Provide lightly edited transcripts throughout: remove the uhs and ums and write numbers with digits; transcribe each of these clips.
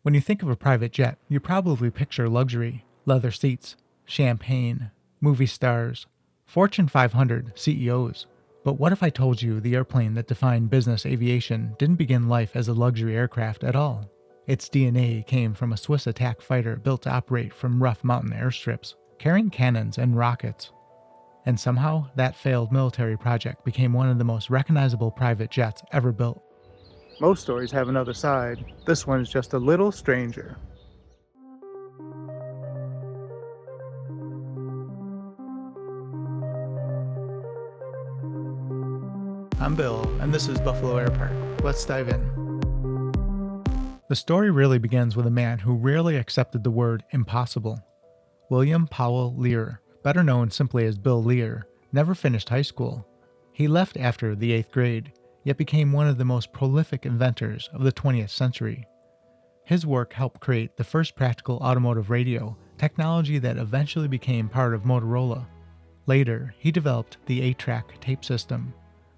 When you think of a private jet, you probably picture luxury, leather seats, champagne, movie stars, Fortune 500 CEOs. But what if I told you the airplane that defined business aviation didn't begin life as a luxury aircraft at all? Its DNA came from a Swiss attack fighter built to operate from rough mountain airstrips, carrying cannons and rockets. And somehow, that failed military project became one of the most recognizable private jets ever built. Most stories have another side. This one's just a little stranger. I'm Bill, and this is Buffalo Air Park. Let's dive in. The story really begins with a man who rarely accepted the word impossible. William Powell Lear, better known simply as Bill Lear, never finished high school. He left after the 8th grade, yet became one of the most prolific inventors of the 20th century. His work helped create the first practical automotive radio, technology that eventually became part of Motorola. Later, he developed the 8-track tape system.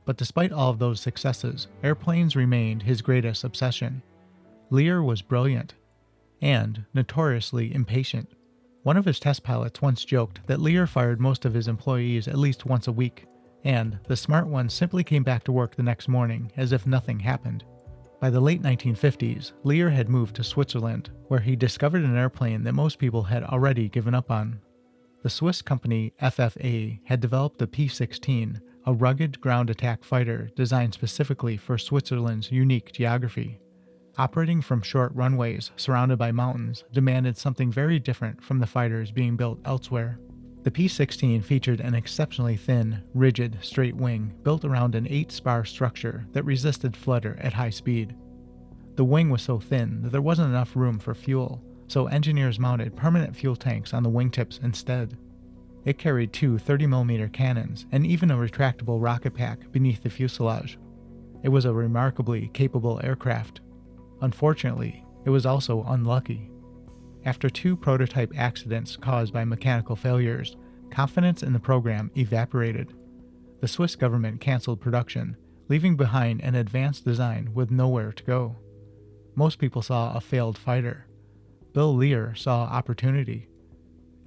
But despite all of those successes, airplanes remained his greatest obsession. Lear was brilliant and notoriously impatient. One of his test pilots once joked that Lear fired most of his employees at least once a week, and the smart ones simply came back to work the next morning as if nothing happened. By the late 1950s, Lear had moved to Switzerland, where he discovered an airplane that most people had already given up on. The Swiss company FFA had developed the P-16, a rugged ground attack fighter designed specifically for Switzerland's unique geography. Operating from short runways surrounded by mountains demanded something very different from the fighters being built elsewhere. The P-16 featured an exceptionally thin, rigid, straight wing built around an 8-spar structure that resisted flutter at high speed. The wing was so thin that there wasn't enough room for fuel, so engineers mounted permanent fuel tanks on the wingtips instead. It carried 2 30mm cannons and even a retractable rocket pack beneath the fuselage. It was a remarkably capable aircraft. Unfortunately, it was also unlucky. After 2 prototype accidents caused by mechanical failures, confidence in the program evaporated. The Swiss government canceled production, leaving behind an advanced design with nowhere to go. Most people saw a failed fighter. Bill Lear saw opportunity.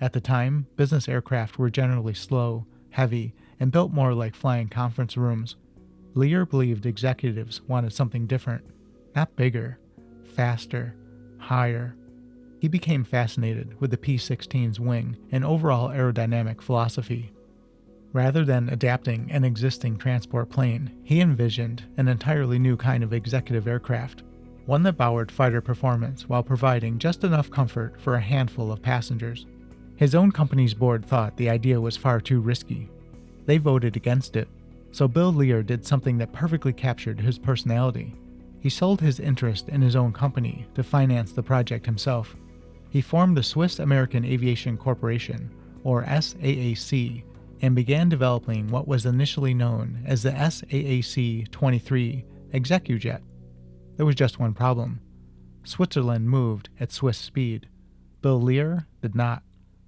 At the time, business aircraft were generally slow, heavy, and built more like flying conference rooms. Lear believed executives wanted something different, not bigger, faster, higher. He became fascinated with the P-16's wing and overall aerodynamic philosophy. Rather than adapting an existing transport plane, he envisioned an entirely new kind of executive aircraft, one that powered fighter performance while providing just enough comfort for a handful of passengers. His own company's board thought the idea was far too risky. They voted against it, so Bill Lear did something that perfectly captured his personality. He sold his interest in his own company to finance the project himself. He formed the Swiss American Aviation Corporation, or SAAC, and began developing what was initially known as the SAAC-23 ExecuJet. There was just one problem. Switzerland moved at Swiss speed. Bill Lear did not.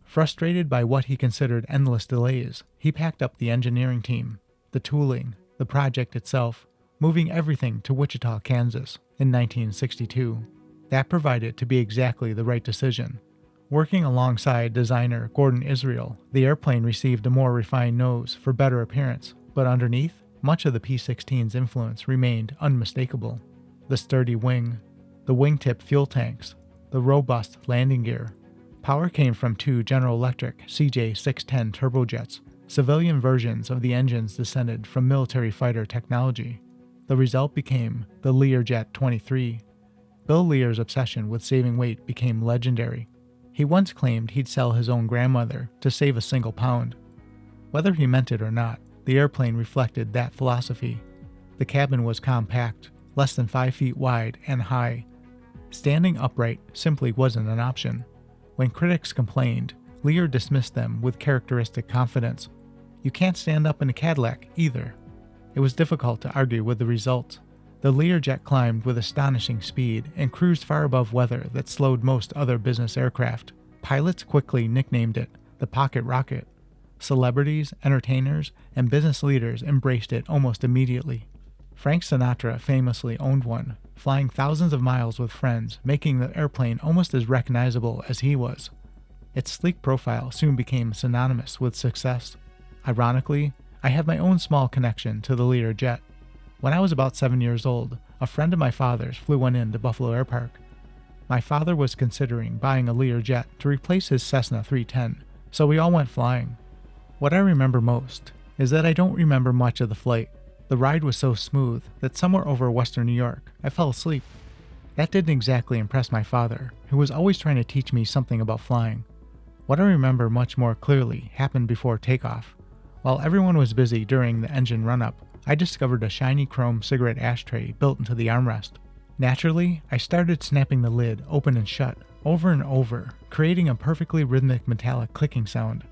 Frustrated by what he considered endless delays, he packed up the engineering team, the tooling, the project itself, moving everything to Wichita, Kansas in 1962. That proved to be exactly the right decision. Working alongside designer Gordon Israel, the airplane received a more refined nose for better appearance, but underneath, much of the P-16's influence remained unmistakable. The sturdy wing, the wingtip fuel tanks, the robust landing gear. Power came from 2 General Electric CJ610 turbojets. Civilian versions of the engines descended from military fighter technology. The result became the Learjet 23. Bill Lear's obsession with saving weight became legendary. He once claimed he'd sell his own grandmother to save a single pound. Whether he meant it or not, the airplane reflected that philosophy. The cabin was compact, less than 5 feet wide and high. Standing upright simply wasn't an option. When critics complained, Lear dismissed them with characteristic confidence. You can't stand up in a Cadillac either. It was difficult to argue with the results. The Learjet climbed with astonishing speed and cruised far above weather that slowed most other business aircraft. Pilots quickly nicknamed it the Pocket Rocket. Celebrities, entertainers, and business leaders embraced it almost immediately. Frank Sinatra famously owned one, flying thousands of miles with friends, making the airplane almost as recognizable as he was. Its sleek profile soon became synonymous with success. Ironically, I have my own small connection to the Learjet. When I was about 7 years old, a friend of my father's flew one into Buffalo Air Park. My father was considering buying a Learjet to replace his Cessna 310, so we all went flying. What I remember most is that I don't remember much of the flight. The ride was so smooth that somewhere over western New York, I fell asleep. That didn't exactly impress my father, who was always trying to teach me something about flying. What I remember much more clearly happened before takeoff. While everyone was busy during the engine run-up, I discovered a shiny chrome cigarette ashtray built into the armrest. Naturally, I started snapping the lid open and shut, over and over, creating a perfectly rhythmic metallic clicking sound.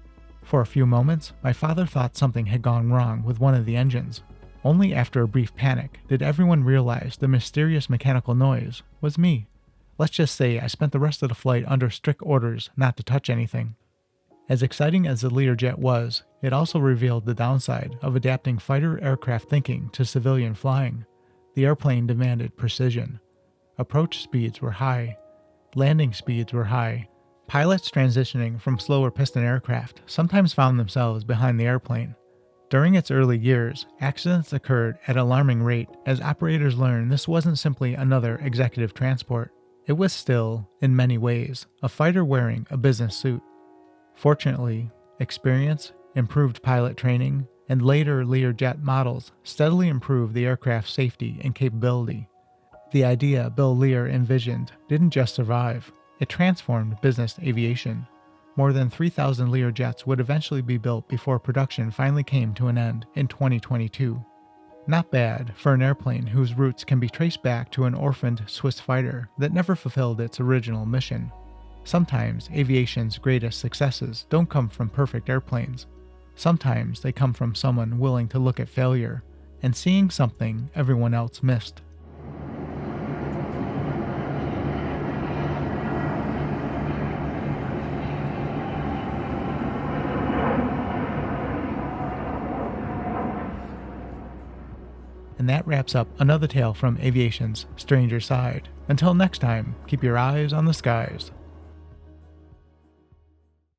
For a few moments, my father thought something had gone wrong with one of the engines. Only after a brief panic did everyone realize the mysterious mechanical noise was me. Let's just say I spent the rest of the flight under strict orders not to touch anything. As exciting as the Learjet was, it also revealed the downside of adapting fighter aircraft thinking to civilian flying. The airplane demanded precision. Approach speeds were high. Landing speeds were high. Pilots transitioning from slower piston aircraft sometimes found themselves behind the airplane. During its early years, accidents occurred at an alarming rate as operators learned this wasn't simply another executive transport. It was still, in many ways, a fighter wearing a business suit. Fortunately, experience, improved pilot training, and later Learjet models steadily improved the aircraft's safety and capability. The idea Bill Lear envisioned didn't just survive, it transformed business aviation. More than 3,000 Learjets would eventually be built before production finally came to an end in 2022. Not bad for an airplane whose roots can be traced back to an orphaned Swiss fighter that never fulfilled its original mission. Sometimes aviation's greatest successes don't come from perfect airplanes. Sometimes they come from someone willing to look at failure and seeing something everyone else missed. And that wraps up another tale from aviation's stranger side. Until next time, keep your eyes on the skies.